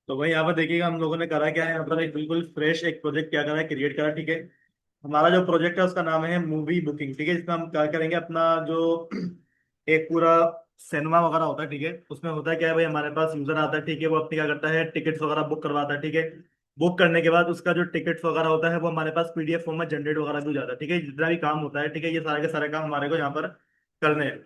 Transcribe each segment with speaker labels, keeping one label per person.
Speaker 1: तो भाई यहाँ पर देखिएगा हम लोगों ने करा क्या है, यहाँ पर एक बिल्कुल फ्रेश एक प्रोजेक्ट क्या करा है, क्रिएट करा। ठीक है, हमारा जो प्रोजेक्ट है उसका नाम है मूवी बुकिंग। ठीक है, इसमें हम क्या करेंगे, अपना जो एक पूरा सिनेमा वगैरह होता है, ठीक है, उसमें होता है क्या है भाई, हमारे पास यूजर आता है, ठीक है, वो अपनी क्या करता है, टिकट्स वगैरह बुक करवाता है। ठीक है, बुक करने के बाद उसका जो टिकट्स वगैरह होता है वो हमारे पास पीडीएफ फॉर्म में जनरेट वगैरह भी हो जाता है। ठीक है, जितना भी काम होता है, ठीक है, ये सारे के सारे काम हमारे को यहाँ पर करने हैं।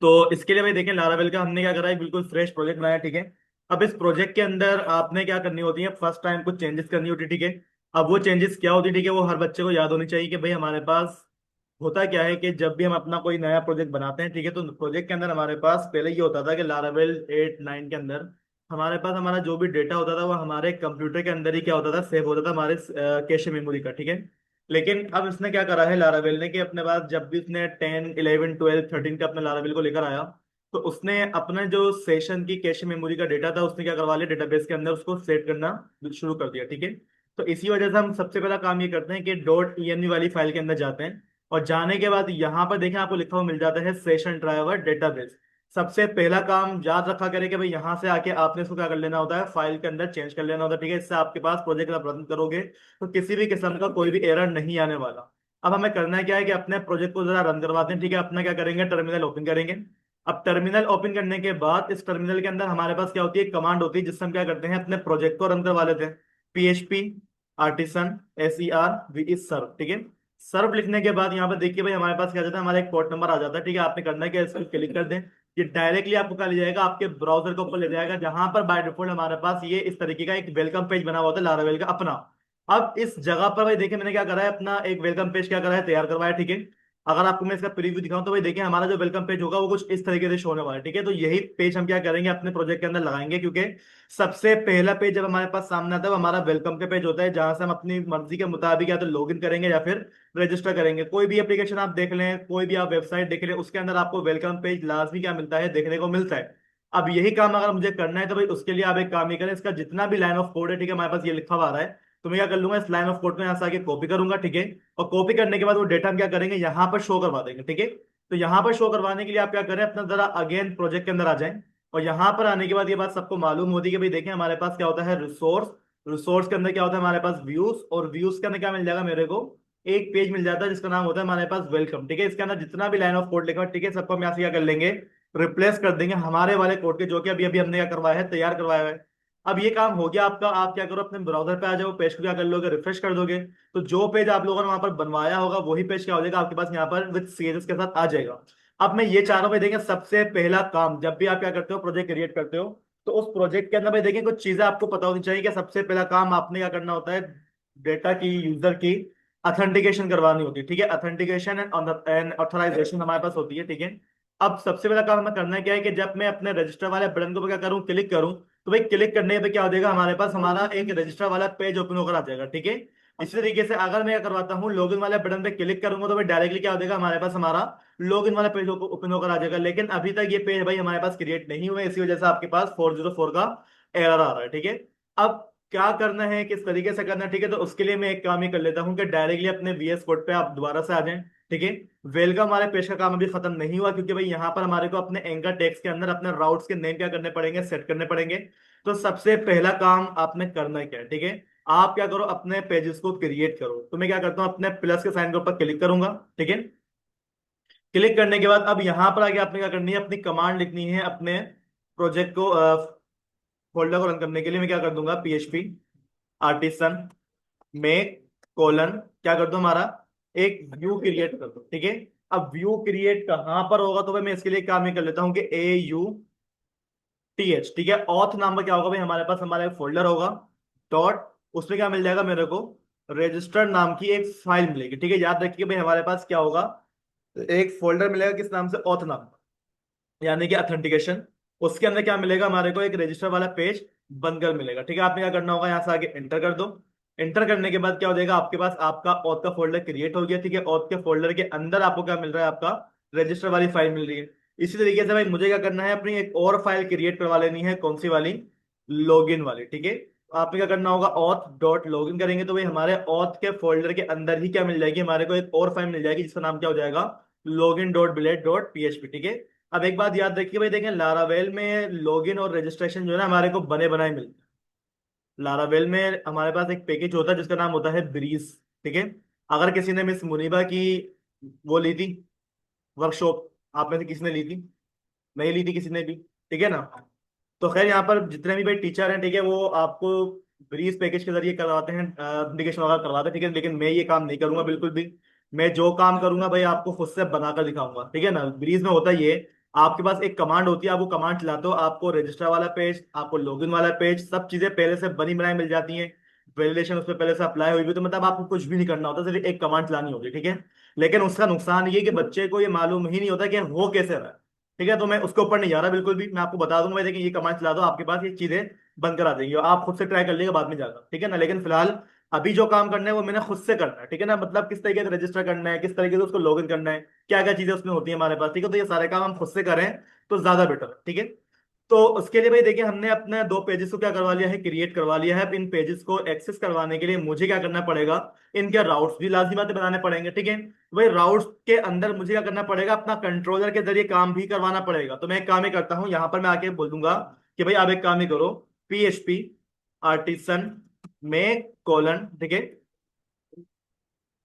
Speaker 1: तो इसके लिए भाई देखें, लारावेल का हमने क्या करा है, बिल्कुल फ्रेश प्रोजेक्ट बनाया। ठीक है, अब इस प्रोजेक्ट के अंदर आपने क्या करनी होती है, फर्स्ट टाइम कुछ चेंजेस करनी होती है। ठीक है, अब वो चेंजेस क्या होती है, ठीक है, वो हर बच्चे को याद होनी चाहिए कि भाई हमारे पास होता क्या है कि जब भी हम अपना कोई नया प्रोजेक्ट बनाते हैं, ठीक है, तो प्रोजेक्ट के अंदर हमारे पास पहले ये होता था कि लारावेल 8 9 के अंदर हमारे पास हमारा जो भी डेटा होता था वो हमारे कंप्यूटर के अंदर ही क्या होता था, सेव होता था हमारे कैश मेमोरी का। ठीक है, लेकिन अब इसने क्या करा है लारावेल ने कि अपने पास जब भी उसने 10 11 12 13 का अपने लारावेल को लेकर आया, तो उसने अपने जो सेशन की कैश मेमोरी का डेटा था उसने क्या करवा लिया, डेटाबेस के अंदर उसको सेट करना शुरू कर दिया। ठीक है, तो इसी वजह से हम सबसे पहला काम ये करते हैं कि .env वाली फाइल के अंदर जाते हैं, और जाने के बाद यहाँ पर देखें आपको लिखा हुआ मिल जाता है सेशन ड्राइवर डेटाबेस। सबसे पहला काम याद रखा करें कि भाई यहाँ से आके आपने इसको क्या कर लेना होता है, फाइल के अंदर चेंज कर लेना होता है। ठीक है, इससे आपके पास प्रोजेक्ट आप रन करोगे तो किसी भी किस्म का कोई भी एरर नहीं आने वाला। अब हमें करना क्या है कि अपने प्रोजेक्ट को जरा रन करवाते हैं। ठीक है, अपना क्या करेंगे, टर्मिनल ओपन करेंगे। अब टर्मिनल ओपन करने के बाद इस टर्मिनल के अंदर हमारे पास क्या होती है, कमांड होती है जिससे हम क्या करते हैं, अपने प्रोजेक्ट को रन करवा लेते हैं। PHP आर्टिसन SERV सर्व। ठीक है, सर्व लिखने के बाद यहाँ पे देखिए भाई हमारे पास क्या जाता है, हमारा एक पोर्ट नंबर आ जाता है। ठीक है, आपने करना है कि इसको क्लिक कर दें, ये डायरेक्टली आपको क्या ले जाएगा, आपके ब्राउजर के ऊपर ले जाएगा, जहां पर बाय डिफॉल्ट हमारे पास ये इस तरीके का एक वेलकम पेज बना हुआ होता है लारावेल का अपना। अब इस जगह पर भाई देखिए मैंने क्या करा है, अपना एक वेलकम पेज क्या करा है, तैयार करवाया। ठीक है, अगर आपको मैं इसका प्रीव्यू दिखाऊं तो भाई देखिए हमारा जो वेलकम पेज होगा वो कुछ इस तरीके से शो होने वाला है। ठीक है, तो यही पेज हम क्या करेंगे, अपने प्रोजेक्ट के अंदर लगाएंगे, क्योंकि सबसे पहला पेज जब हमारे पास सामने आता है वो हमारा वेलकम का पेज होता है, जहां से हम अपनी मर्जी के मुताबिक या तो लॉगिन करेंगे या फिर रजिस्टर करेंगे। कोई भी एप्लीकेशन आप देख लें, कोई भी आप वेबसाइट देख लें, उसके अंदर आपको वेलकम पेज लाजमी क्या मिलता है, देखने को मिलता है। अब यही काम अगर मुझे करना है तो भाई उसके लिए आप एक काम ही करें, इसका जितना भी लाइन ऑफ कोड है, ठीक है, हमारे पास ये लिखा हुआ आ रहा है, तो मैं क्या कर लूंगा, इस लाइन ऑफ कोड को यहाँ से आके कॉपी करूंगा। ठीक है, और कॉपी करने के बाद वो डेटा हम क्या करेंगे, यहाँ पर शो करवा देंगे। ठीक है, तो यहाँ पर शो करवाने के लिए आप क्या करें, अपना जरा अगेन प्रोजेक्ट के अंदर आ जाएं, और यहाँ पर आने के बाद ये बात सबको मालूम होती है कि भाई देखें हमारे पास क्या होता है, रिसोर्स। रिसोर्स के अंदर क्या होता है हमारे पास, व्यूज, और व्यूज के अंदर क्या मिल जाएगा मेरे को, एक पेज मिल जाता है जिसका नाम होता है हमारे पास वेलकम। ठीक है, इसके अंदर जितना भी लाइन ऑफ कोड लिखा है, ठीक है, सबको हम यहाँ से क्या कर लेंगे, रिप्लेस कर देंगे हमारे वाले कोड के, जो कि अभी अभी हमने क्या करवाया है, तैयार करवाया है। अब ये काम हो गया आपका, आप क्या करो, अपने ब्राउजर पे आ जाओ, पेज को क्या कर लोगे, रिफ्रेश कर दोगे, तो जो पेज आप लोगों ने वहां पर बनवाया होगा वही पेज क्या हो जाएगा आपके पास यहाँ पर विद CSS के साथ आ जाएगा। अब मैं ये चाह रहा हूँ भाई देखें, सबसे पहला काम जब भी आप क्या करते हो, प्रोजेक्ट क्रिएट करते हो, तो उस प्रोजेक्ट के अंदर भाई देखें कुछ चीजें आपको पता होनी चाहिए कि सबसे पहला काम आपने क्या करना होता है, डेटा की, यूजर की अथेंटिकेशन करवानी होती है। ठीक है, अथेंटिकेशन एंड ऑथराइजेशन हमारे पास होती है। ठीक है, अब सबसे पहला काम हमें करना क्या है कि जब मैं अपने रजिस्टर वाले बटन को क्या करूं, क्लिक करूं, तो भाई क्लिक करने पे क्या हो जाएगा, हमारे पास हमारा एक रजिस्टर वाला पेज ओपन होकर आ जाएगा। ठीक है, इसी तरीके से अगर मैं क्या करवाता हूँ, लॉगिन वाले बटन पे क्लिक करूंगा तो भाई डायरेक्टली क्या हो जाएगा, हमारे पास हमारा लॉगिन वाला पेज ओपन होकर आ जाएगा। लेकिन अभी तक ये पेज भाई हमारे पास क्रिएट नहीं हुआ है, इसी वजह से आपके पास 404 का एरर आ रहा है। ठीक है, अब क्या करना है, किस तरीके से करना है, ठीक है, तो उसके लिए मैं एक काम ही कर लेता हूँ कि डायरेक्टली अपने VS कोड पे आप दोबारा से आ जाएं। ठीक है, वेलकम हमारे पेज का काम अभी खत्म नहीं हुआ, क्योंकि भाई यहाँ पर हमारे को अपने एंकर टेक्स्ट के अंदर अपने राउट्स के नेम क्या करने पड़ेंगे, सेट करने पड़ेंगे। तो सबसे पहला काम आपने करना क्या है, ठीक है, आप क्या करो, अपने पेजेस को क्रिएट करो। तो मैं क्या करता हूँ, अपने प्लस के साइन के ऊपर क्लिक करूंगा। ठीक है, क्लिक करने के बाद अब यहां पर आगे आपने क्या करनी है, अपनी कमांड लिखनी है अपने प्रोजेक्ट को, फोल्डर को रन करने के लिए मैं क्या कर दूंगा, PHP आर्टिसन मेक कोलन, क्या कर दो, हमारा एक व्यू क्रिएट कर दो। ठीक है, अब व्यू क्रिएट कहां पर होगा, तो भाई मैं इसके लिए काम ही कर लेता हूँ कि AUTH। ठीक है, ऑथ नाम का क्या होगा भाई, हमारे पास हमारा एक फोल्डर होगा, डॉट, उसमें क्या मिल जाएगा मेरे को, रजिस्टर नाम की एक फाइल मिलेगी। ठीक है, याद रखिए भाई हमारे पास क्या होगा, एक फोल्डर मिलेगा किस नाम से, ऑथ नाम, यानी कि अथेंटिकेशन। उसके अंदर क्या मिलेगा, हमारे को एक रजिस्टर वाला पेज बनकर मिलेगा। ठीक है, आपने क्या करना होगा, यहाँ से आगे एंटर कर दो। एंटर करने के बाद क्या हो जाएगा, आपके पास आपका ऑथ का फोल्डर क्रिएट हो गया। ठीक है, ऑथ के फोल्डर के अंदर आपको क्या मिल रहा है, आपका रजिस्टर वाली फाइल मिल रही है। इसी तरीके से भाई मुझे क्या करना है, अपनी एक और फाइल क्रिएट करवा लेनी है, कौन सी वाली, लॉगिन वाली। ठीक है, आपने क्या करना होगा, ऑथ डॉट लॉगिन करेंगे तो भाई हमारे ऑथ के फोल्डर के अंदर ही क्या मिल जाएगी, हमारे को एक और फाइल मिल जाएगी जिसका नाम क्या हो जाएगा, login.billet.php। ठीक है, अब एक बात याद रखिए भाई, देखें लारावेल में लॉगिन और रजिस्ट्रेशन जो है ना हमारे को बने बनाए मिलते हैं। लारावेल में हमारे पास एक पैकेज होता है जिसका नाम होता है ब्रीज, ठीक है। अगर किसी ने मिस मुनीबा की वो ली थी वर्कशॉप, आप में से किसी ने ली थी? नहीं ली थी किसी ने भी, ठीक है ना। तो खैर यहाँ पर जितने भी भाई टीचर हैं, ठीक है, वो आपको ब्रीज पैकेज के जरिए करवाते हैं, एप्लीकेशन वगैरह करवाते हैं, ठीक है। लेकिन मैं ये काम नहीं करूंगा बिल्कुल भी। मैं जो काम करूंगा भाई आपको खुद से बनाकर दिखाऊंगा, ठीक है ना। ब्रीज में होता ये, आपके पास एक कमांड होती है, आप वो कमांड चलाते हो, आपको रजिस्टर वाला पेज, आपको लॉगिन वाला पेज, सब चीजें पहले से बनी बनाई मिल जाती हैं। वैलिडेशन उस पर पहले से अप्लाई हुई भी, तो मतलब आपको कुछ भी नहीं करना होता, सिर्फ एक कमांड चलानी होती है, ठीक है। लेकिन उसका नुकसान ये कि बच्चे को ये मालूम ही नहीं होता कि हो कैसे रहा है, ठीक है। तो मैं उसके ऊपर नहीं जा रहा बिल्कुल भी, मैं आपको बता दूंगा, देखिए ये कमांड चला दो, आपके पास ये चीजें बंद करा देंगे, और आप खुद से ट्राई कर लीजिएगा बाद में जाकर, ठीक है ना। लेकिन फिलहाल अभी जो काम करना है वो मैंने खुद से करना है, ठीक है ना। मतलब किस तरीके से रजिस्टर करना है, किस तरीके से उसको लॉग इन करना है, क्या क्या चीजें उसमें होती है हमारे पास, ठीक है। तो ये सारे काम हम खुद से करें तो ज्यादा बेटर है, ठीक है। तो उसके लिए भाई देखिए, हमने अपने दो पेजेस को क्या करवा लिया है, क्रिएट करवा लिया है। अब इन पेजेस को एक्सेस करवाने के लिए मुझे क्या करना पड़ेगा, इनके राउट्स भी लाजमी बात है बनाने पड़ेंगे, ठीक है। भाई राउट्स के अंदर मुझे क्या करना पड़ेगा, अपना कंट्रोलर के जरिए काम भी करवाना पड़ेगा। तो मैं एक काम ही करता हूं, यहां पर मैं आके बोल दूंगा कि भाई आप एक काम ही करो, PHP आर्टिसन में कोलन, ठीक है,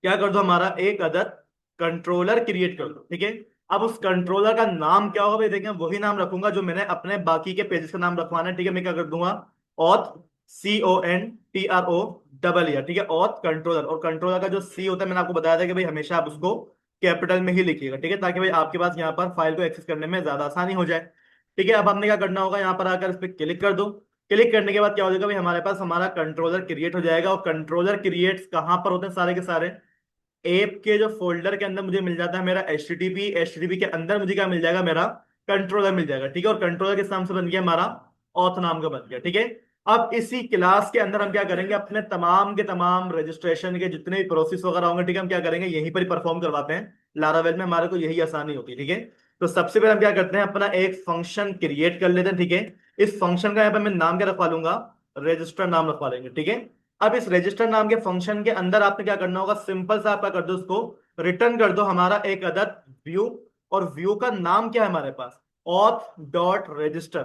Speaker 1: क्या कर दो, हमारा एक अदद कंट्रोलर क्रिएट कर दो, ठीक है। अब उस कंट्रोलर का नाम क्या होगा भाई, देखें वही नाम रखूंगा जो मैंने अपने बाकी के पेजेस का नाम रखवाना है, ठीक है। मैं क्या कर दूंगा, ऑथ, CONTRO ठीक है, ऑथ कंट्रोलर। और कंट्रोलर का जो सी होता है, मैंने आपको बताया था कि भाई हमेशा आप उसको कैपिटल में ही लिखिएगा, ठीक है, ताकि भाई आपके पास यहाँ पर फाइल को एक्सेस करने में ज्यादा आसानी हो जाए, ठीक है। अब हमने क्या करना होगा, यहाँ पर आकर इस पर क्लिक कर दो। क्लिक करने के बाद क्या हो जाएगा भाई, हमारे पास हमारा कंट्रोलर क्रिएट हो जाएगा। और कंट्रोलर क्रिएट कहाँ पर होते हैं सारे के सारे, ऐप के जो फोल्डर के अंदर मुझे मिल जाता है मेरा एच टी टी पी के अंदर मुझे क्या मिल जाएगा, मेरा कंट्रोलर मिल जाएगा, ठीक है। और कंट्रोलर किस नाम से बन गया, हमारा ऑथ नाम का बन गया, ठीक है। अब इसी क्लास के अंदर हम क्या करेंगे, अपने तमाम के तमाम रजिस्ट्रेशन के जितने भी प्रोसेस वगैरह होंगे, ठीक है, हम क्या करेंगे यहीं पर ही परफॉर्म करवाते हैं। लारावेल में हमारे को यही आसानी होती है, ठीक है। तो सबसे पहले हम क्या करते हैं, अपना एक फंक्शन क्रिएट कर लेते हैं, ठीक है। इस फंक्शन का यहाँ पर मैं नाम क्या रखवा लूंगा, रजिस्टर नाम रखवा लेंगे, ठीक है। अब इस रजिस्टर नाम के फंक्शन के अंदर आपने क्या करना होगा, सिंपल सा आपका कर दो, उसको रिटर्न कर दो हमारा एक अदद व्यू। और व्यू का नाम क्या है हमारे पास, auth.register,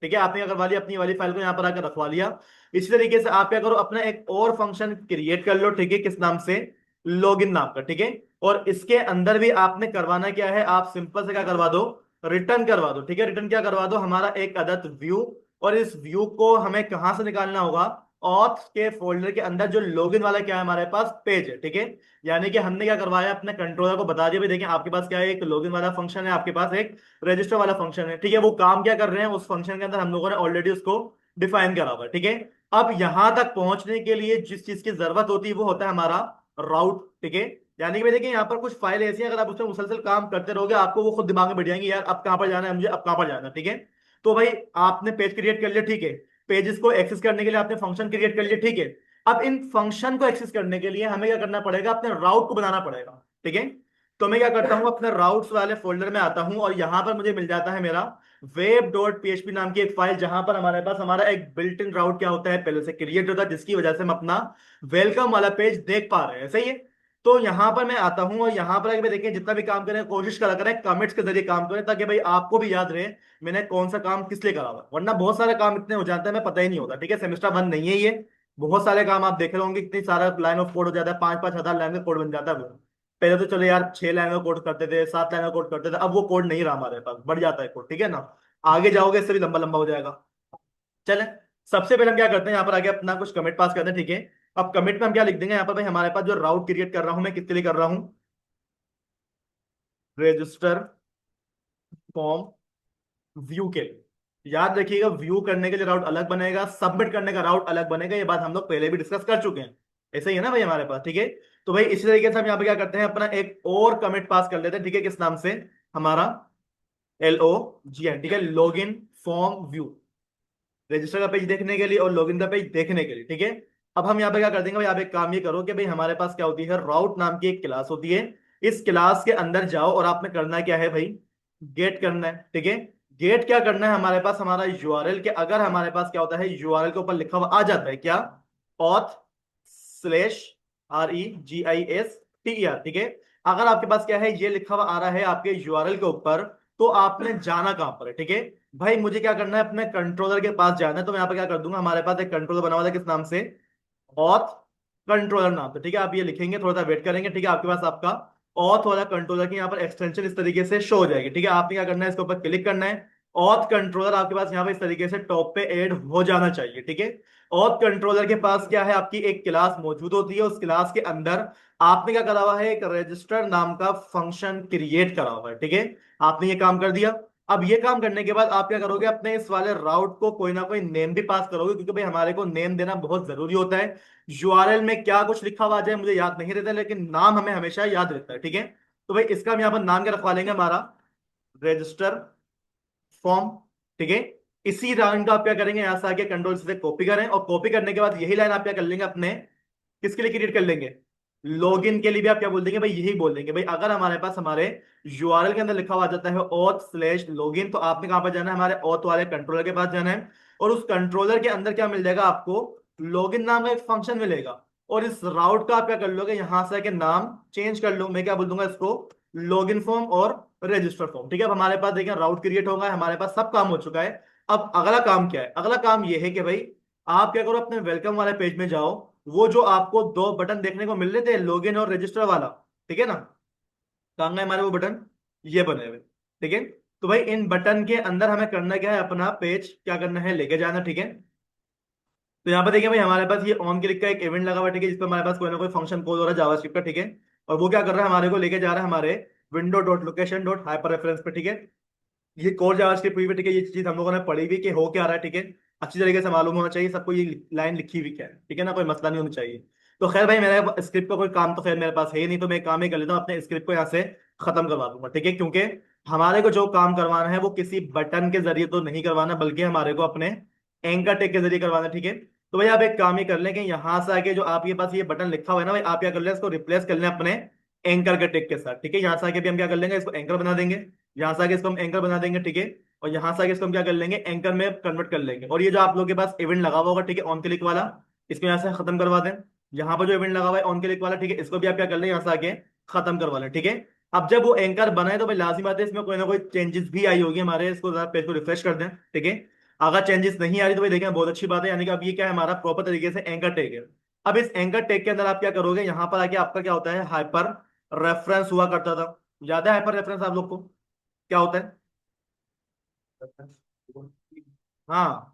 Speaker 1: ठीक है। आपने क्या करवा लिया, अपनी वाली फाइल को यहाँ पर आकर रखवा लिया। इसी तरीके से आप क्या करो, अपना एक और फंक्शन क्रिएट कर लो, ठीक है, किस नाम से, लॉगिन नाम का, ठीक है। और इसके अंदर भी आपने करवाना क्या है, आप सिंपल से क्या करवा दो, रिटर्न करवा दो, ठीक है। रिटर्न क्या करवा दो, हमारा एक अदद व्यू। और इस व्यू को हमें कहां से निकालना होगा, ऑथ के फोल्डर के अंदर जो लॉगिन वाला क्या है हमारे पास पेज है, ठीक है। यानी कि हमने क्या करवाया, अपने कंट्रोलर को बता दिया भी, देखिए आपके पास क्या है, एक लॉगिन वाला फंक्शन है, आपके पास एक रजिस्टर वाला फंक्शन है, ठीक है। वो काम क्या कर रहे हैं, उस फंक्शन के अंदर हम लोगों ने ऑलरेडी उसको डिफाइन करा हुआ है, ठीक है। अब यहां तक पहुंचने के लिए जिस चीज की जरूरत होती है वो होता है हमारा राउट, ठीक है। यानी कि भाई देखिए, यहाँ पर कुछ फाइल ऐसी हैं, अगर आप उसमें मुसलसल काम करते रहोगे आपको वो खुद दिमाग में बैठ जाएंगे, यार अब कहां पर जाना है मुझे, अब कहां पर जाना है, ठीक है। तो भाई आपने पेज क्रिएट कर लिया, ठीक है। पेजेस को एक्सेस करने के लिए आपने फंक्शन क्रिएट कर लिया, ठीक है। अब इन फंक्शन को एक्सेस करने के लिए हमें क्या करना पड़ेगा, अपने राउट को बनाना पड़ेगा, ठीक है। तो मैं क्या करता हूं, अपने राउट्स वाले फोल्डर में आता हूं, और यहां पर मुझे मिल जाता है मेरा web.php नाम की एक फाइल, जहां पर हमारे पास हमारा एक बिल्ट इन राउट क्या होता है, पहले से क्रिएट होता है, जिसकी वजह से हम अपना वेलकम वाला पेज देख पा रहे हैं, सही है। तो यहां पर मैं आता हूं, और यहां पर अगर देखिए जितना भी काम करें कोशिश करा करें कमेंट्स के जरिए काम करें, ताकि भाई आपको भी याद रहे मैंने कौन सा काम किस लिए करा हुआ है। वरना बहुत सारे काम इतने हो जाते हैं मैं पता ही नहीं होता, ठीक है। सेमेस्टर बंद नहीं है ये, बहुत सारे काम आप देख रहे होंगे, इतनी सारा लाइन ऑफ कोड हो जाता है, 5-5 हजार लाइन का कोड बन जाता है वो। पहले तो चलो यार 6 लाइन का कोड करते थे, 7 लाइन का कोड करते थे, अब वो कोड नहीं रहा हमारे पास, बढ़ जाता है कोड, ठीक है ना। आगे जाओगे इससे भी लंबा लंबा हो जाएगा। चले, सबसे पहले हम क्या करते हैं, यहाँ पर आगे अपना कुछ कमिट पास करते हैं, ठीक है। अब कमिट में हम क्या लिख देंगे, यहाँ पर भाई हमारे पास जो राउट क्रिएट कर रहा हूं मैं, किसके लिए कर रहा हूं, रजिस्टर फॉर्म व्यू के लिए। याद रखिएगा, व्यू करने के लिए राउट अलग बनेगा, सबमिट करने का राउट अलग बनेगा, ये बात हम लोग पहले भी डिस्कस कर चुके हैं। ऐसा ही है ना भाई हमारे पास, ठीक है। तो भाई इसी तरीके से हम यहाँ पे क्या करते हैं, अपना एक और कमिट पास कर लेते हैं, ठीक है, किस नाम से, हमारा LOGN, ठीक है, लॉगिन फॉर्म व्यू, रजिस्टर का पेज देखने के लिए और लॉगिन का पेज देखने के लिए, ठीक है। अब हम यहाँ पे क्या कर देंगे भाई, आप एक काम ये करो कि भाई हमारे पास क्या होती है, राउट नाम की एक क्लास होती है। इस क्लास के अंदर जाओ, और आपने करना क्या है भाई, गेट करना है, ठीक है। गेट क्या करना है, हमारे पास हमारा यूआरएल के, अगर हमारे पास क्या होता है, यूआरएल के ऊपर लिखा हुआ आ जाता है क्या, auth/REGISTER, ठीक है। अगर आपके पास क्या है, ये लिखा हुआ आ रहा है आपके यूआरएल के ऊपर, तो आपने जाना कहाँ पर है, ठीक है। भाई मुझे क्या करना है, अपने कंट्रोलर के पास जाना है। तो मैं यहाँ पे क्या कर दूंगा, हमारे पास एक कंट्रोलर बना हुआ है, किस नाम से, ऑथ कंट्रोलर नाम से, ठीक है। आप ये लिखेंगे, थोड़ा सा वेट करेंगे, ठीक है। आपके पास आपका ऑथ वाला कंट्रोलर की यहाँ पर एक्सटेंशन इस तरीके से शो हो जाएगी, ठीक है। आपने क्या करना है, इसके ऊपर क्लिक करना है। ऑथ कंट्रोलर आपके पास यहाँ पे इस तरीके से टॉप पे ऐड हो जाना चाहिए, ठीक है। ऑथ कंट्रोलर के पास क्या है, आपकी एक क्लास मौजूद होती है। उस क्लास के अंदर आपने क्या करा हुआ है, एक रजिस्टर नाम का फंक्शन क्रिएट करा हुआ है, ठीक है। आपने ये काम कर दिया। अब ये काम करने के बाद आप क्या करोगे, अपने इस वाले राउट को कोई ना कोई नेम भी पास करोगे, क्योंकि भाई हमारे को नेम देना बहुत जरूरी होता है। यूआरएल में क्या कुछ लिखा हुआ आ जाए मुझे याद नहीं रहता, लेकिन नाम हमें हमेशा याद रहता है, ठीक है। तो भाई इसका हम यहाँ पर नाम क्या रखवा लेंगे, हमारा रजिस्टर फॉर्म, ठीक है। इसी लाइन का आप क्या करेंगे, यहां से आके कंट्रोल से कॉपी करें, और कॉपी करने के बाद यही लाइन आप क्या कर लेंगे अपने, किसके लिए क्रिएट कर लेंगे, लॉगिन के लिए भी आप क्या बोल देंगे भाई, यही बोल देंगे भाई। अगर हमारे पास हमारे यूआरएल के अंदर लिखा हुआ जाता है ऑथ स्लैश लॉगिन, तो आपने कहां पर जाना है, हमारे ऑथ वाले कंट्रोलर के पास जाना है। और उस कंट्रोलर के अंदर क्या मिल जाएगा आपको, लॉगिन नाम का एक फंक्शन मिलेगा। और इस राउट का आप क्या कर लोगे, यहां से आके नाम चेंज कर लो। मैं क्या बोल दूंगा इसको, लॉगिन फॉर्म और रजिस्टर फॉर्म, ठीक है। अब हमारे पास देखिए राउट क्रिएट होगा, हमारे पास सब काम हो चुका है। अब अगला काम क्या है, अगला काम ये है कि भाई आप क्या करो, अपने वेलकम वाले पेज में जाओ। वो जो आपको दो बटन देखने को मिल रहे थे, लॉगिन और रजिस्टर वाला, ठीक है ना, कहाँ गए हमारे वो बटन, ये बने हुए, ठीक है। तो भाई इन बटन के अंदर हमें करना क्या है, अपना पेज क्या करना है, लेके जाना, ठीक है। तो यहाँ पर देखिए भाई हमारे पास ये ऑन क्लिक का एक इवेंट लगा हुआ है, ठीक है, जिसपे हमारे पास कोई ना कोई फंक्शन कॉल हो रहा है जावास्क्रिप्ट का, ठीक है। और वो क्या कर रहा है, हमारे को लेके जा रहा है हमारे window dot location dot hyper reference पे, ठीक है। ये कोर जावास्क्रिप्ट हुई है, ठीक है। ये चीज हम लोगों ने पढ़ी हुई कि हो क्या रहा है, ठीक है। अच्छी तरीके से मालूम होना चाहिए सबको, ये लाइन लिखी हुई क्या है, ठीक है ना, कोई मसला नहीं होना चाहिए। तो खैर भाई मेरा स्क्रिप्ट का कोई काम तो खैर मेरे पास है ही नहीं, तो मैं एक काम ही कर लेता हूँ, अपने स्क्रिप्ट को यहाँ से खत्म करवा दूंगा, ठीक है। क्योंकि हमारे को जो काम करवाना है वो किसी बटन के जरिए तो नहीं करवाना, बल्कि हमारे को अपने एंकर टेक के जरिए करवाना, ठीक है। तो भाई आप एक काम ही कर लें कि यहाँ से आके जो आपके पास ये बटन लिखा हुआ है ना भाई, आप क्या कर लें, इसको रिप्लेस कर लें अपने एंकर के टेक के साथ, ठीक है। यहाँ से आके भी हम क्या कर लेंगे, इसको एंकर बना देंगे। यहाँ से आगे इसको हम एंकर बना देंगे, ठीक है। और यहाँ से आगे इसको हम क्या कर लेंगे, एंकर में कन्वर्ट कर लेंगे। और ये जो आप लोगों के पास इवेंट लगा हुआ होगा, ठीक है, ऑन क्लिक वाला, इसको यहाँ से खत्म करवा दें। यहाँ पर जो इवेंट लगा हुआ है ऑन क्लिक वाला, ठीक है, इसको भी आप क्या कर लें, यहाँ से आगे खत्म करवा लें, ठीक है। अब जब वो एंकर बनाए तो भाई लाजिम बात है, इसमें कोई ना कोई चेंजेस भी आई होगी हमारे, इसको जरा पेज को रिफ्रेश कर दें, ठीक है। अगर चेंजेस नहीं आ रही तो भाई देखें बहुत अच्छी बात है, यानी कि अब ये क्या है, हमारा प्रॉपर तरीके से एंकर टैग है। अब इस एंकर टैग के अंदर आप क्या करोगे, यहाँ पर आके आपका क्या होता है, हाइपर रेफरेंस हुआ करता था। याद है हाइपर रेफरेंस आप लोग को क्या होता है, हाँ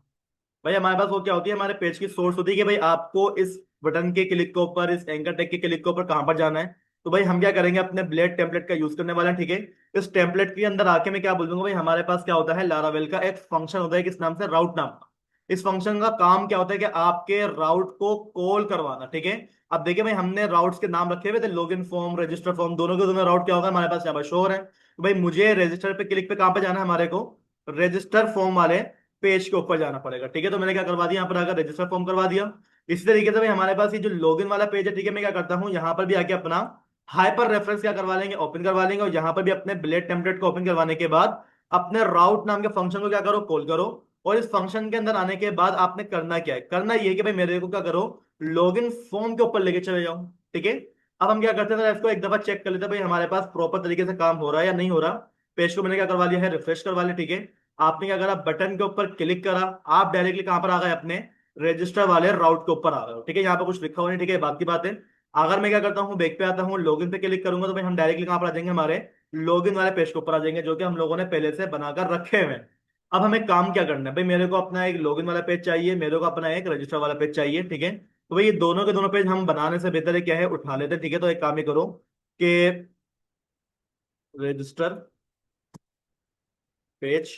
Speaker 1: भाई हमारे पास वो क्या होती है, हमारे पेज की सोर्स होती है कि भाई आपको इस बटन के क्लिक के ऊपर, इस एंकर टेक के क्लिक के ऊपर कहां पर जाना है। तो भाई हम क्या करेंगे, अपने ब्लेड टेम्पलेट का यूज करने वाले हैं, ठीक है। इस टेम्पलेट के अंदर आके मैं क्या बोल दूंगा भाई, हमारे पास क्या होता है, लारावेल का एक फंक्शन होता है किस नाम से, राउट नाम का। इस फंक्शन का काम क्या होता है कि आपके राउट को कॉल करवाना, ठीक है। अब देखिए भाई हमने राउट्स के नाम रखे हुए थे, लॉगिन फॉर्म रजिस्टर फॉर्म, दोनों के दोनों राउट क्या होगा हमारे पास यहाँ पर शोर है। तो भाई मुझे रजिस्टर पे क्लिक पे कहां पे जाना है, हमारे को रजिस्टर फॉर्म वाले पेज के ऊपर जाना पड़ेगा, ठीक है। तो मैंने क्या करवा दिया, यहाँ पर आकर रजिस्टर फॉर्म करवा दिया। इसी तरीके से भाई हमारे पास ये जो लॉगिन वाला पेज है, ठीक है, मैं क्या करता हूँ, यहाँ पर भी आके अपना हाइपर रेफरेंस क्या करवा लेंगे, ओपन करवा लेंगे। और यहाँ पर भी अपने ब्लेड टेम्पलेट को ओपन करवाने के बाद अपने राउट नाम के फंक्शन को क्या करो, कॉल करो। और इस फंक्शन के अंदर आने के बाद आपने करना क्या है, करना ये है कि भाई मेरे को क्या करो, लॉगिन फॉर्म के ऊपर लेके चले जाओ, ठीक है। अब हम क्या करते हैं, इसको एक दफा चेक कर लेते हैं भाई हमारे पास प्रॉपर तरीके से काम हो रहा है या नहीं हो रहा। पेज को मैंने क्या करवा लिया है, रिफ्रेश करवा लिया, ठीक है। आपने क्या करा, बटन के ऊपर क्लिक करा, आप डायरेक्टली कहां पर आ गए, अपने रजिस्टर वाले राउट के ऊपर आ गए हो, ठीक है। यहाँ पे कुछ लिखा हुआ नहीं, ठीक है, बात की बात है। अगर मैं क्या करता हूँ, बैक पे आता हूँ, लॉगिन पे क्लिक करूंगा, तो भाई हम डायरेक्टली कहां पर आ जाएंगे, हमारे लॉगिन वाले पेज के ऊपर आ जाएंगे, जो कि हम लोगों ने पहले से बनाकर रखे हुए हैं। अब हमें काम क्या करना है भाई, मेरे को अपना एक लॉगिन वाला पेज चाहिए, मेरे को अपना एक रजिस्टर वाला पेज चाहिए, ठीक है। तो भाई ये दोनों के दोनों पेज हम बनाने से बेहतर है क्या है, उठा लेते हैं, ठीक है। तो एक काम ही करो कि रजिस्टर पेज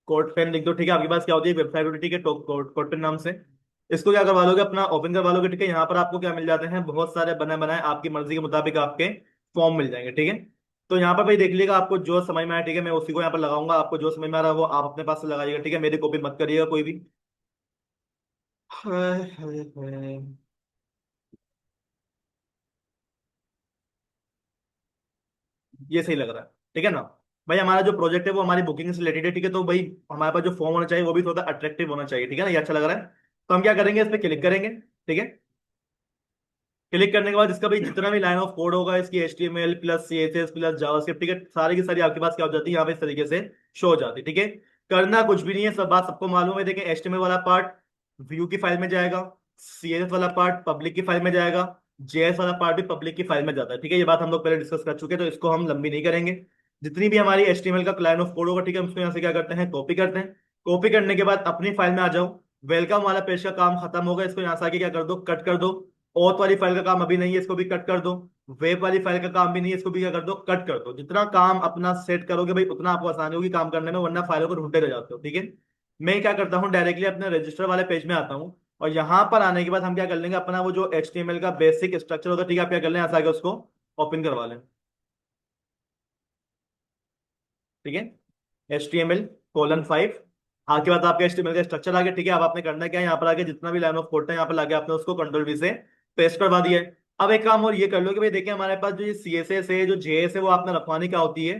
Speaker 1: कोड पेन लिख दो, ठीक है। आपके पास क्या होती है, वेबसाइट होती है, ठीक है, कोड पेन नाम से। इसको क्या करवा लोगे, अपना ओपन करवा लोगे, ठीक है। यहाँ पर आपको क्या मिल जाते हैं, बहुत सारे बने बनाए आपकी मर्जी के मुताबिक आपके फॉर्म मिल जाएंगे, ठीक है। तो यहाँ पर भाई देख लीजिएगा, आपको जो समझ में आया, ठीक है, मैं उसी को यहाँ पर लगाऊंगा। आपको जो समझ में आ रहा है वो आप अपने पास से लगाइएगा, ठीक है, मेरी कॉपी मत करिएगा कोई भी। हाय, हाय, हाय। ये सही लग रहा है, ठीक है ना। भाई हमारा जो प्रोजेक्ट है वो हमारी बुकिंग से रिलेटेड है, ठीक है। तो भाई हमारे पास जो फॉर्म होना चाहिए वो भी थोड़ा अट्रैक्टिव होना चाहिए, ठीक है ना, ये अच्छा लग रहा है। तो हम क्या करेंगे, इस पे क्लिक करेंगे, ठीक है। क्लिक करने के बाद इसका भाई जितना भी लाइन ऑफ कोड होगा, इसकी HTML plus CSS plus JavaScript, ठीक है, सारी की सारी आपके पास क्या हो जाती है यहाँ पे इस तरीके से शो हो जाती है। ठीक है, करना कुछ भी नहीं है, सब बात सबको मालूम है। देखें, HTML वाला पार्ट व्यू की फाइल में जाएगा, CSS वाला पार्ट पब्लिक की फाइल में जाएगा, JS वाला पार्ट भी पब्लिक की फाइल में जाता है। ठीक है, ये बात हम लोग पहले डिस्कस कर चुके हैं, तो इसको हम लंबी नहीं करेंगे। जितनी भी हमारी HTML का लाइन ऑफ कोड होगा, ठीक है, हम उसको यहाँ से क्या करते हैं, कॉपी करते हैं। कॉपी करने के बाद अपनी फाइल में आ जाओ। वेलकम वाला पेज का काम खत्म होगा, इसको यहाँ से आके क्या कर दो, कट कर दो। ऑथ वाली फाइल का काम अभी नहीं है, इसको भी कट कर दो। वेब वाली फाइल का काम भी नहीं है, इसको भी क्या कर दो, कट कर दो। जितना काम अपना सेट करोगे भाई, उतना आपको आसानी होगी काम करने में, वरना फाइलों को ढूंढते रह जाते हो। ठीक है, मैं क्या करता हूँ, डायरेक्टली अपने रजिस्टर वाले पेज में आता हूँ, और यहाँ पर आने के बाद हम क्या कर लेंगे, अपना वो जो HTML का बेसिक स्ट्रक्चर होता है, ठीक है, आप क्या कर लें, यहाँ से आके उसको ओपन करवा लें। ठीक है, HTML:5। आगे बाद आपका HTML का स्ट्रक्चर आ गया। ठीक है, अब आपने करना क्या है, यहाँ पर आके जितना भी लाइन ऑफ कोड था यहाँ पर लाके आपने उसको Ctrl+V से पेस्ट करवा दिया है। अब एक काम और ये कर लो कि भाई देखिए, हमारे पास जो ये CSS है, जो JS है, वो आपने रखवानी क्या होती है,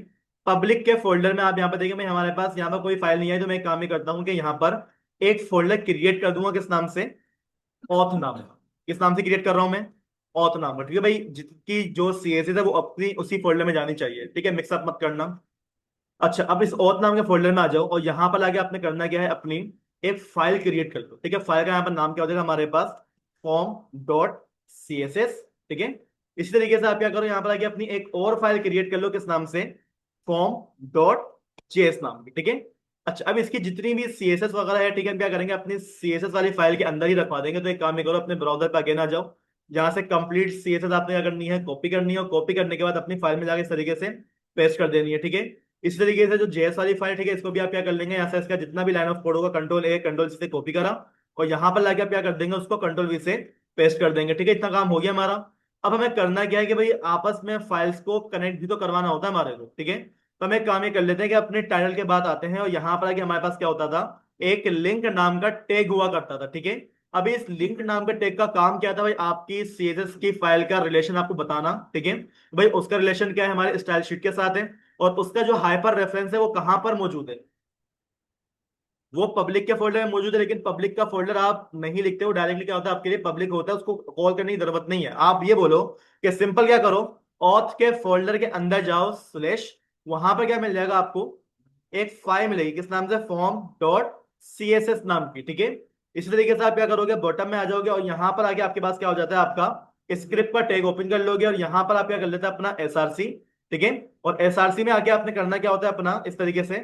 Speaker 1: पब्लिक के फोल्डर में। आप यहाँ पर देखिए, मैं हमारे पास यहाँ पर कोई फाइल नहीं है, तो मैं एक काम ही करता हूँ कि यहाँ पर एक फोल्डर क्रिएट कर दूंगा, किस नाम से, ऑथ नाम है। किस नाम से क्रिएट कर रहा हूं मैं, ऑथ नाम का। ठीक है भाई, जिसकी जो CSS है वो अपनी उसी फोल्डर में जानी चाहिए। ठीक है, मिक्सअप मत करना। अच्छा, अब इस औथ नाम के फोल्डर में आ जाओ, और यहां पर आगे आपने करना क्या है, अपनी एक फाइल क्रिएट कर लो। ठीक है, फाइल का यहाँ पर नाम क्या हो जाएगा हमारे पास, form.css। ठीक है, इसी तरीके से आप क्या करो, यहाँ पर आगे अपनी एक और फाइल क्रिएट कर लो, किस नाम से, form.js नाम की। ठीक है, अच्छा, अब इसकी जितनी भी CSS वगैरह है, ठीक है, हम क्या करेंगे, अपनी CSS वाली फाइल के अंदर ही रखवा देंगे। तो एक काम ये करो, अपने ब्राउजर पर आगे ना जाओ, जहां से कंप्लीट CSS आपने क्या करनी है, कॉपी करनी है, और कॉपी करने के बाद अपनी फाइल में जाके इस तरीके से पेस्ट कर देनी है। ठीक है, इस तरीके से जो JS वाली फाइल, ठीक है, इसको भी आप क्या कर लेंगे, यहाँ से इसका जितना भी लाइन ऑफ कोड होगा, Ctrl+A Ctrl+C से कॉपी करा, और यहाँ पर लाके आप क्या कर देंगे, उसको Ctrl+V से पेस्ट कर देंगे। ठीक है, इतना काम हो गया हमारा। अब हमें करना क्या है कि भाई आपस में फाइल्स को कनेक्ट भी तो करवाना होता है हमारे को। ठीक है, तो हम एक काम ये कर लेते हैं कि अपने टाइटल के बाद आते हैं, और यहाँ पर आके हमारे पास क्या होता था, एक लिंक नाम का टैग हुआ करता था। ठीक है, अभी इस लिंक नाम के टैग का काम क्या था भाई, आपकी CSS की फाइल का रिलेशन आपको बताना। ठीक है भाई, उसका रिलेशन क्या है, हमारे स्टाइल शीट के साथ है, और उसका जो हाइपर रेफरेंस है वो कहां पर मौजूद है, वो पब्लिक के फोल्डर में मौजूद है। लेकिन पब्लिक का फोल्डर आप नहीं लिखते हो, डायरेक्टली क्या होता है आपके लिए, पब्लिक होता है, उसको कॉल करने की जरूरत नहीं है। आप ये बोलो कि सिंपल क्या करो, ऑथ के फोल्डर के अंदर जाओ, स्लैश, वहां पर क्या मिल जाएगा आपको, एक फाइल मिलेगी, किस नाम से, form.css नाम की। ठीक है, इसी तरीके से आप क्या करोगे, बॉटम में आ जाओगे, और यहां पर आके आपके पास क्या हो जाता है, आपका स्क्रिप्ट का टैग ओपन कर लोगे, और यहां पर आप क्या कर लेते हैं, अपना SRC। ठीक है, और SRC में आके आपने करना क्या होता है, अपना इस तरीके से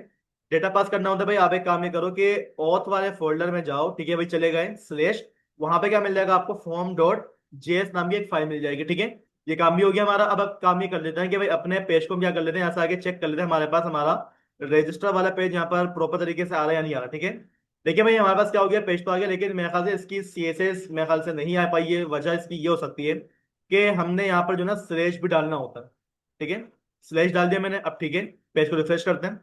Speaker 1: डेटा पास करना होता है। भाई आप एक काम ये करो कि ऑथ वाले फोल्डर में जाओ। ठीक है भाई, चले गए, स्लैश, वहां पे क्या मिल जाएगा आपको, form.js नाम की एक फाइल मिल जाएगी। ठीक है, ये काम भी हो गया हमारा। अब काम ये कर लेते हैं कि भाई अपने पेज को हम क्या कर लेते हैं, यहाँ से आगे चेक कर लेते हैं, हमारे पास हमारा रजिस्टर वाला पेज यहाँ पर प्रॉपर तरीके से आ रहा है या नहीं आ रहा। ठीक है, देखिए भाई, हमारे पास क्या हो गया, पेज तो आ गया, लेकिन मेरे ख्याल से इसकी CSS मेरे ख्याल से नहीं आ पाई है। वजह इसकी ये हो सकती है कि हमने यहाँ पर जो ना स्लैश भी डालना होता है। ठीक है, स्लैश डाल दिया मैंने। अब ठीक है, पेज को रिफ्रेश करते हैं,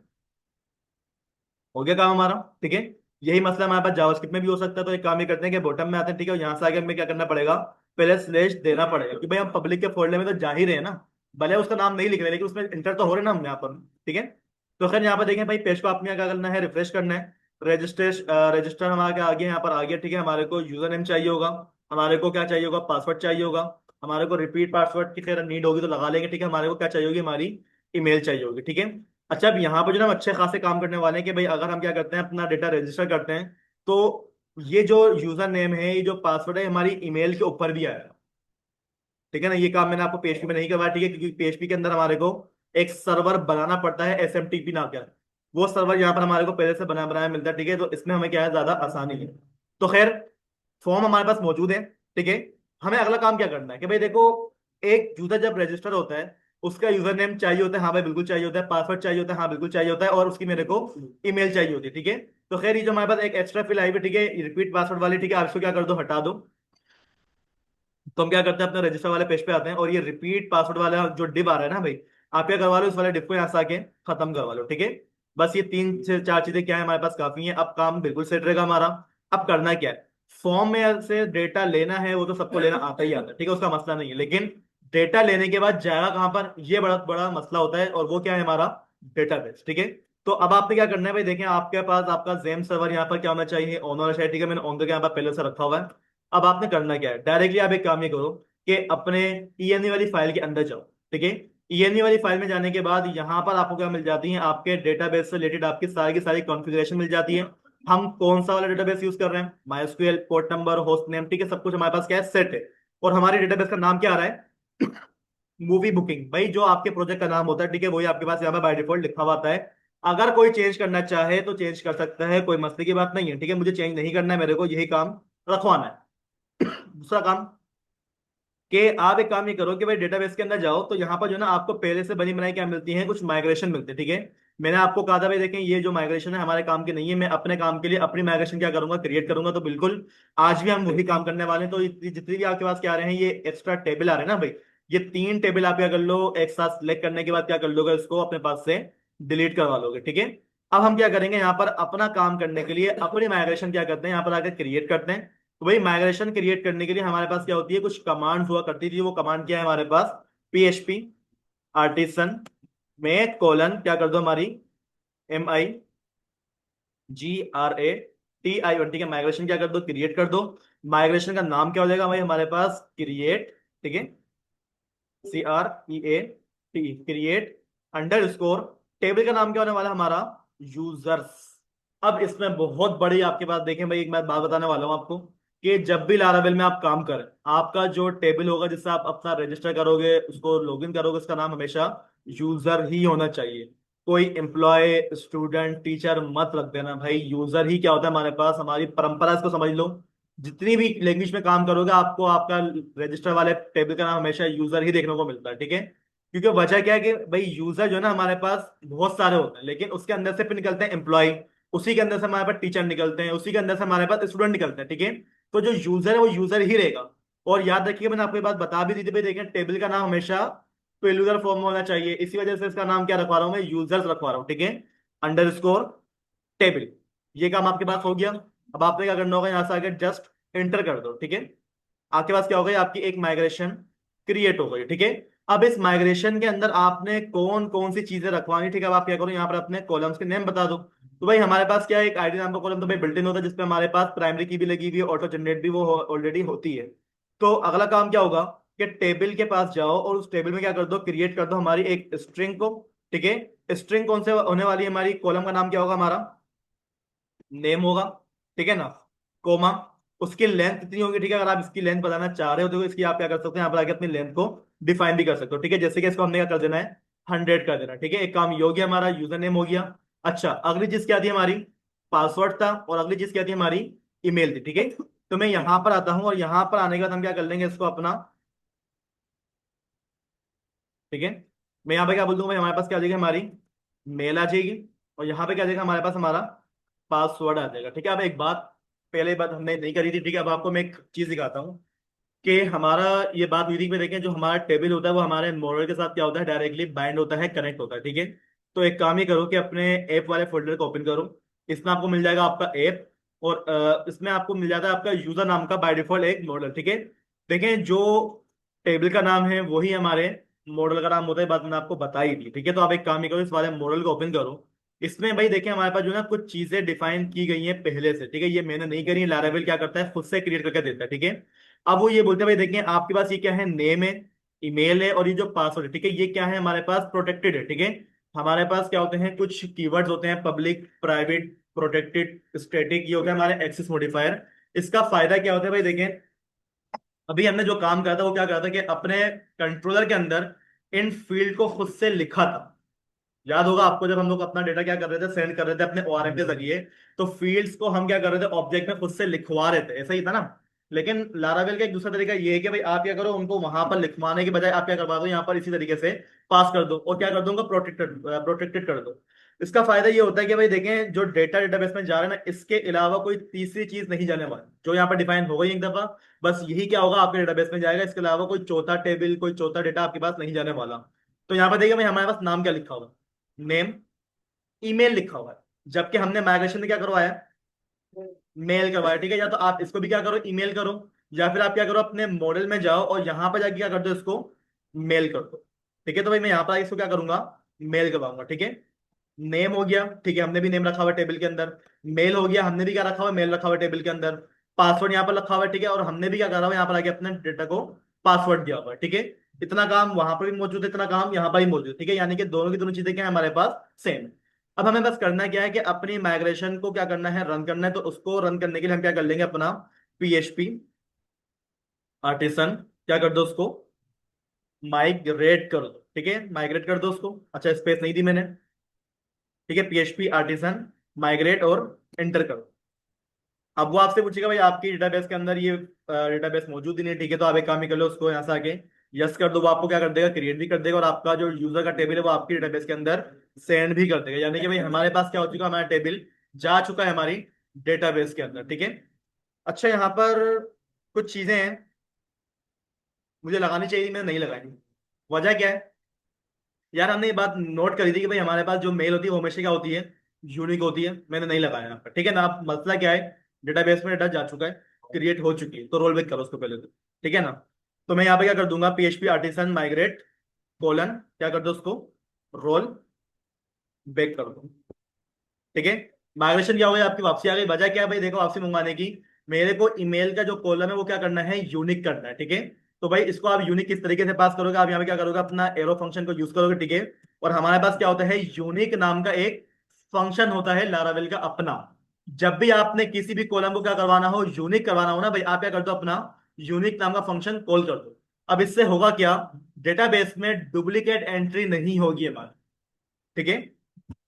Speaker 1: हो गया काम हमारा। ठीक है, यही मसला हमारे पास जावास्क्रिप्ट में भी हो सकता है। तो एक काम ये करते हैं कि बॉटम में आते हैं, ठीक है, और यहाँ से आगे हमें क्या करना पड़ेगा, पहले स्लैश देना पड़ेगा, क्योंकि भाई हम पब्लिक के फोल्डर में तो जा ही रहे हैं ना, भले उसका नाम नहीं लिख रहे, लेकिन उसमें इंटर तो हो रहे हैं ना हम यहाँ पर। ठीक है, तो खैर यहाँ पर देखें भाई, पेज को आपने क्या करना है, रिफ्रेश करना है। रजिस्ट्रेशन रजिस्टर हमारा क्या आ गया, यहाँ पर आ गया। ठीक है, हमारे को यूजर नेम चाहिए होगा, हमारे को क्या चाहिए होगा, पासवर्ड चाहिए होगा, हमारे को रिपीट पासवर्ड की खैर नीड होगी तो लगा लेंगे। ठीक है, हमारे को क्या चाहिए होगी, हमारी ईमेल चाहिए होगी। ठीक है, अच्छा, अब यहाँ पर जो ना हम अच्छे खासे काम करने वाले हैं कि भाई अगर हम क्या करते हैं, अपना डेटा रजिस्टर करते हैं, तो ये जो यूजर नेम है, ये जो पासवर्ड है, हमारी ईमेल के ऊपर भी आएगा। ठीक है ना, ये काम मैंने आपको PHP में नहीं करवाया। ठीक है, क्योंकि PHP के अंदर हमारे को एक सर्वर बनाना पड़ता है, SMTP ना क्या, वो सर्वर यहाँ पर हमारे को पहले से बना बनाया मिलता है। ठीक है, तो इसमें हमें क्या है, ज्यादा आसानी है। तो खैर, फॉर्म हमारे पास मौजूद है। ठीक है, हमें अगला काम क्या करना है कि भाई देखो, एक यूजर जब रजिस्टर होता है, उसका यूजर नेम चाहिए होता है, हाँ भाई बिल्कुल चाहिए होता है, पासवर्ड चाहिए होता है, हाँ बिल्कुल चाहिए होता है, और उसकी मेरे को ईमेल चाहिए होती है। ठीक है, तो खैर ये जो हमारे पास एक एक्स्ट्रा फिल आई हुई, ठीक है, रिपीट पासवर्ड वाली, ठीक है, आप इसको क्या कर दो, हटा दो। तो हम क्या करते हैं, अपने रजिस्टर वाले पेज पे आते हैं, और ये रिपीट पासवर्ड वाला जो डिव आ रहा है ना भाई, आप क्या करवा लो, इस वाले डिव को यहाँ से आके खत्म करवा लो। ठीक है, बस ये 3 से 4 चीजें क्या है हमारे पास काफी हैं, अब काम बिल्कुल सेट रहेगा हमारा। अब करना क्या है, फॉर्म में से डेटा लेना है, वो तो सबको लेना आता ही आता है। ठीक है, उसका मसला नहीं है, लेकिन डेटा लेने के बाद जाएगा कहाँ पर, ये बड़ा बड़ा मसला होता है, और वो क्या है, हमारा डेटाबेस। ठीक है, तो अब आपने क्या करना है भाई, देखें आपके पास आपका जेम सर्वर यहाँ पर क्या होना चाहिए, ऑन होना चाहिए। ठीक है, मैंने ऑन करके यहाँ पर पहले से रखा हुआ है। अब आपने करना क्या है, डायरेक्टली आप एक काम ये करो, कि अपने ईएनवी वाली फाइल के अंदर जाओ। ठीक है, ईएनवी वाली फाइल में जाने के बाद यहाँ पर आपको क्या मिल जाती है, आपके डेटाबेस से रिलेटेड आपकी सारी की सारी कॉन्फ़िगरेशन मिल जाती है। हम कौन सा वाला डेटाबेस यूज कर रहे हैं, MySQL, port number, host name, ठीक है, सब कुछ हमारे पास क्या है, सेट है। और हमारे डेटाबेस का नाम क्या आ रहा है, मूवी बुकिंग। भाई जो आपके प्रोजेक्ट का नाम होता है, ठीक है, वही आपके पास यहाँ पे बाय डिफॉल्ट लिखा हुआ आता है। अगर कोई चेंज करना चाहे तो चेंज कर सकता है, कोई मसले की बात नहीं है। ठीक है, मुझे चेंज नहीं करना है, मेरे को यही काम रखवाना है। दूसरा काम कि आप एक काम ये करो कि भाई डेटाबेस के अंदर जाओ, तो यहाँ पर जो है ना आपको पहले से बनी बनाई क्या मिलती है, कुछ माइग्रेशन मिलते हैं। ठीक है, मैंने आपको कहा था भाई देखें ये जो माइग्रेशन है हमारे काम की नहीं है, मैं अपने काम के लिए अपनी माइग्रेशन क्या करूंगा, क्रिएट करूंगा। तो बिल्कुल आज भी हम वही काम करने वाले हैं। तो जितनी भी आपके पास क्या आ रहे हैं, ये एक्स्ट्रा टेबल आ रहे हैं ना भाई, ये 3 टेबल आप क्या कर लो, एक साथ सिलेक्ट करने के बाद क्या कर लोगे, इसको अपने पास से डिलीट करवा लोगे। ठीक है, अब हम क्या करेंगे, यहाँ पर अपना काम करने के लिए अपनी माइग्रेशन क्या करते हैं, यहाँ पर आकर क्रिएट करते हैं। तो भाई माइग्रेशन क्रिएट करने के लिए हमारे पास क्या होती है, कुछ कमांड हुआ करती थी। वो कमांड क्या है हमारे पास, PHP आर्टिसन में कोलन क्या कर दो हमारी, MIGRATION। ठीक है, माइग्रेशन क्या कर दो, क्रिएट कर दो। माइग्रेशन का नाम क्या हो जाएगा भाई हमारे पास, क्रिएट। ठीक है, CREAT, क्रिएट अंडरस्कोर, टेबल का नाम क्या होने वाला है हमारा, यूजर्स। अब इसमें बहुत बड़ी आपके पास देखें भाई, एक मैं बात बताने वाला हूं आपको, कि जब भी लारावेल में आप काम करें, आपका जो टेबल होगा जिससे आप अपना रजिस्टर करोगे, उसको लॉगिन करोगे, उसका नाम हमेशा यूजर ही होना चाहिए। कोई एम्प्लॉय, स्टूडेंट, टीचर मत रख देना भाई, यूजर ही क्या होता है हमारे पास, हमारी परंपरा, इसको समझ लो। जितनी भी लैंग्वेज में काम करोगे, आपको आपका रजिस्टर वाले टेबल का नाम हमेशा यूजर ही देखने को मिलता है। ठीक है, क्योंकि वजह क्या है कि भाई यूजर जो है ना हमारे पास बहुत सारे होते हैं, लेकिन उसके अंदर से फिर निकलते हैं एम्प्लॉय, उसी के अंदर से हमारे पास टीचर निकलते हैं, उसी के अंदर से हमारे पास स्टूडेंट निकलते हैं। ठीक है, तो जो यूजर है वो यूजर ही रहेगा। और याद रखिए, मैंने आपको ये बात बता भी दी थी भाई, देखें टेबल का नाम हमेशा पेलुलर फॉर्म में होना चाहिए, इसी वजह से इसका नाम क्या रखवा रहा हूं मैं, यूजर्स रखवा रहा हूँ। ठीक है, अंडरस्कोर टेबल, ये काम आपके पास हो गया। अब आपने क्या करना होगा, यहां से आगे जस्ट एंटर कर दो। ठीक है, आपके पास क्या हो गई, आपकी एक माइग्रेशन क्रिएट हो गई। ठीक है, अब इस माइग्रेशन के अंदर आपने कौन कौन सी चीजें रखवानी, ठीक है, अब आप क्या करो, यहाँ पर अपने कॉलम्स के नेम बता दो। तो भाई हमारे पास क्या है, एक आईडी नाम का कॉलम तो भाई बिल्ट इन होता है, जिसपे हमारे पास प्राइमरी की भी लगी हुई है, ऑटो जनरेट भी वो ऑलरेडी होती है। तो अगला काम क्या होगा, कि टेबल के पास जाओ और उस टेबल में क्या कर दो, क्रिएट कर दो हमारी एक स्ट्रिंग को। ठीक है, स्ट्रिंग कौन से होने वाली है, हमारी कॉलम का नाम क्या होगा, हमारा नेम होगा। ठीक है ना, कोमा, उसकी लेंथ कितनी होगी। ठीक है, अगर आप इसकी लेंथ बताना चाह रहे हो तो इसकी आप क्या कर सकते हैं, यहाँ पर आके अपनी लेंथ को डिफाइन भी कर सकते हो। ठीक है, जैसे कि इसको हमने क्या कर देना है, 100 कर देना। ठीक है, एक काम ये हो गया, हमारा यूजर नेम हो गया। अच्छा, अगली चीज क्या थी हमारी, पासवर्ड था, और अगली चीज क्या थी हमारी, ईमेल थी। ठीक है, तो मैं यहाँ पर आता हूँ, और यहाँ पर आने के बाद हम क्या कर लेंगे, इसको अपना, ठीक है, मैं यहाँ पे क्या बोल दूंगा भाई, हमारे पास क्या आ जाएगी, हमारी मेल आ जाएगी, और यहाँ पे क्या आ जाएगा हमारे पास, हमारा पासवर्ड आ जाएगा। ठीक है, अब एक बात, पहले बात हमने नहीं करी थी। ठीक है, अब आपको मैं एक चीज दिखाता हूँ कि हमारा ये बात हुई थी कि देखें जो हमारा टेबल होता है वो हमारे मॉडल के साथ क्या होता है, डायरेक्टली बाइंड होता है, कनेक्ट होता है। ठीक है, तो एक काम ही करो कि अपने ऐप वाले फोल्डर को ओपन करो, इसमें आपको मिल जाएगा आपका ऐप, और इसमें आपको मिल जाता है आपका यूजर नाम का बाय डिफॉल्ट एक मॉडल। ठीक है, देखें जो टेबल का नाम है वही हमारे मॉडल का नाम होता है, बात मैंने आपको बताई थी। ठीक है, तो आप एक काम ही करो, इस वाले मॉडल को ओपन करो। इसमें भाई देखिए हमारे पास जो है ना कुछ चीजें डिफाइन की गई हैं पहले से। ठीक है, ये मैंने नहीं करी, लारावेल क्या करता है, खुद से क्रिएट करके देता है। ठीक है, अब वो ये बोलते हैं भाई देखिए आपके पास ये क्या है, नेम है, ईमेल है, और ये जो पासवर्ड है, ठीक है, ये क्या है हमारे पास, प्रोटेक्टेड है। ठीक है, हमारे पास क्या होते हैं, कुछ कीवर्ड्स होते हैं, पब्लिक, प्राइवेट, प्रोटेक्टेड, स्टैटिक, ये होता है हमारे एक्सेस मॉडिफायर। इसका फायदा क्या होता है भाई देखें, अभी हमने जो काम करा था वो क्या करा था कि अपने कंट्रोलर के अंदर इन फील्ड को खुद से लिखा था। याद होगा आपको, जब हम लोग अपना डेटा क्या कर रहे थे, सेंड कर रहे थे अपने ORM के जरिए, तो फील्ड्स को हम क्या कर रहे थे, ऑब्जेक्ट में खुद से लिखवा रहे थे, ऐसा ही था ना। लेकिन लारावेल का एक दूसरा तरीका ये है कि भाई आप क्या करो, उनको वहां पर लिखवाने के बजाय आप क्या करवा दो, यहाँ पर इसी तरीके से पास कर दो, और क्या कर दो, उनको प्रोटेक्टेड प्रोटेक्टेड कर दो। इसका फायदा ये होता है कि भाई देखें जो डेटा डेटाबेस में जा रहा है ना, इसके अलावा कोई तीसरी चीज नहीं जाने वाली, जो यहाँ पर डिफाइन हो गई एक दफा, बस यही क्या होगा आपके डेटाबेस में जाएगा, इसके अलावा कोई चौथा टेबल, कोई चौथा डेटा आपके पास नहीं जाने वाला। तो यहाँ पर देखिए भाई हमारे पास नाम क्या लिखा होगा, नेम, ईमेल लिखा हुआ है, जबकि हमने माइग्रेशन में क्या करवाया, मेल करवाया। ठीक है, या तो आप इसको भी क्या करो, ईमेल करो, या फिर आप क्या करो, अपने मॉडल में जाओ और यहां पर जाके क्या कर दो, इसको मेल कर दो। ठीक है, तो भाई मैं यहाँ पर इसको क्या करूंगा, मेल करवाऊंगा। ठीक है, नेम हो गया, ठीक है, हमने भी नेम रखा हुआ टेबल के अंदर। मेल हो गया, हमने भी क्या रखा हुआ, मेल रखा हुआ टेबल के अंदर। पासवर्ड यहाँ पर रखा हुआ है, ठीक है, और हमने भी क्या करा हुआ यहाँ पर आके अपने डेटा को पासवर्ड दिया हुआ है, ठीक है। इतना काम वहां पर भी मौजूद है, इतना काम यहाँ पर भी मौजूद है, ठीक है। यानी कि दोनों की दोनों चीजें क्या है हमारे पास, सेम। अब हमें बस करना क्या है कि अपनी माइग्रेशन को क्या करना है, रन करना है। तो उसको रन करने के लिए हम क्या कर लेंगे, अपना PHP आर्टिसन क्या कर दो, उसको माइग्रेट कर दो, ठीक है। माइग्रेट कर दो उसको, अच्छा स्पेस नहीं दी मैंने, ठीक है। PHP आर्टिसन माइग्रेट और एंटर करो। अब वो आपसे पूछेगा भाई आपकी डेटाबेस के अंदर ये डेटाबेस मौजूद ही नहीं है, ठीक है। तो आप एक काम ही कर लो, उसको यहाँ से आके यस कर दो, वो आपको क्या कर देगा, क्रिएट भी कर देगा, और आपका जो यूजर का टेबल है वो आपकी डेटाबेस के अंदर सेंड भी कर देगा। यानी कि भाई हमारे पास क्या हो चुका है, हमारा टेबल जा चुका है हमारी डेटाबेस के अंदर, ठीक है। अच्छा यहाँ पर कुछ चीजें हैं मुझे लगानी चाहिए थी, मैंने नहीं लगाई। वजह क्या है यार, हमने ये बात नोट करी थी कि भाई हमारे पास जो मेल होती है वो हमेशा क्या होती है, यूनिक होती है। मैंने नहीं लगाया यहाँ पर, ठीक है ना। आप मसला क्या है, डेटाबेस में डेटा जा चुका है, क्रिएट हो चुकी है, तो रोल बैक करो उसको पहले तो, ठीक है ना। तो मैं यहाँ पे क्या कर दूंगा, PHP आर्टिसन माइग्रेट कोलन क्या कर दो उसको, रोल बैक कर दो, ठीक है। माइग्रेशन क्या हो गया, आपकी वापसी आ गई। वजह क्या है भाई, देखो वापसी मंगवाने की, मेरे को ईमेल का जो कॉलम है वो क्या करना है, यूनिक करना है, ठीक है। तो भाई इसको आप यूनिक किस तरीके से पास करोगे, आप यहाँ पे क्या करोगे, अपना एरो फंक्शन को यूज करोगे, ठीक है। और हमारे पास क्या होता है, यूनिक नाम का एक फंक्शन होता है लारावेल का अपना। जब भी आपने किसी भी कॉलम को क्या करवाना हो, यूनिक करवाना हो ना भाई, आप क्या कर दो, अपना यूनिक नाम का फंक्शन कॉल कर दो। अब इससे होगा क्या, डेटाबेस में डुप्लीकेट एंट्री नहीं होगी हमारी, ठीक है।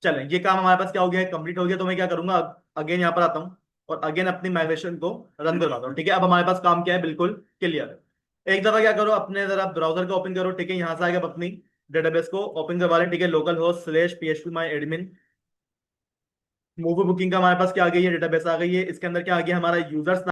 Speaker 1: चलें, ये काम हमारे पास क्या हो गया है, कंप्लीट हो गया। तो मैं क्या करूंगा, अगेन यहाँ पर आता हूँ और अगेन अपनी माइग्रेशन को रन करवाता हूँ, ठीक है। अब हमारे पास काम क्या है, बिल्कुल क्लियर है। एक दफा क्या करो, अपने जरा ब्राउजर को ओपन करो, ठीक है। यहाँ से आगे आप अपनी डेटाबेस को ओपन करवा लें, ठीक है। लोकल होस्ट स्लेश PHP माई एडमिन मूवी बुकिंग का हमारे पास क्या आ गई है, डेटाबेस आ गई है। इसके अंदर क्या आ गया, हमारा यूजर्स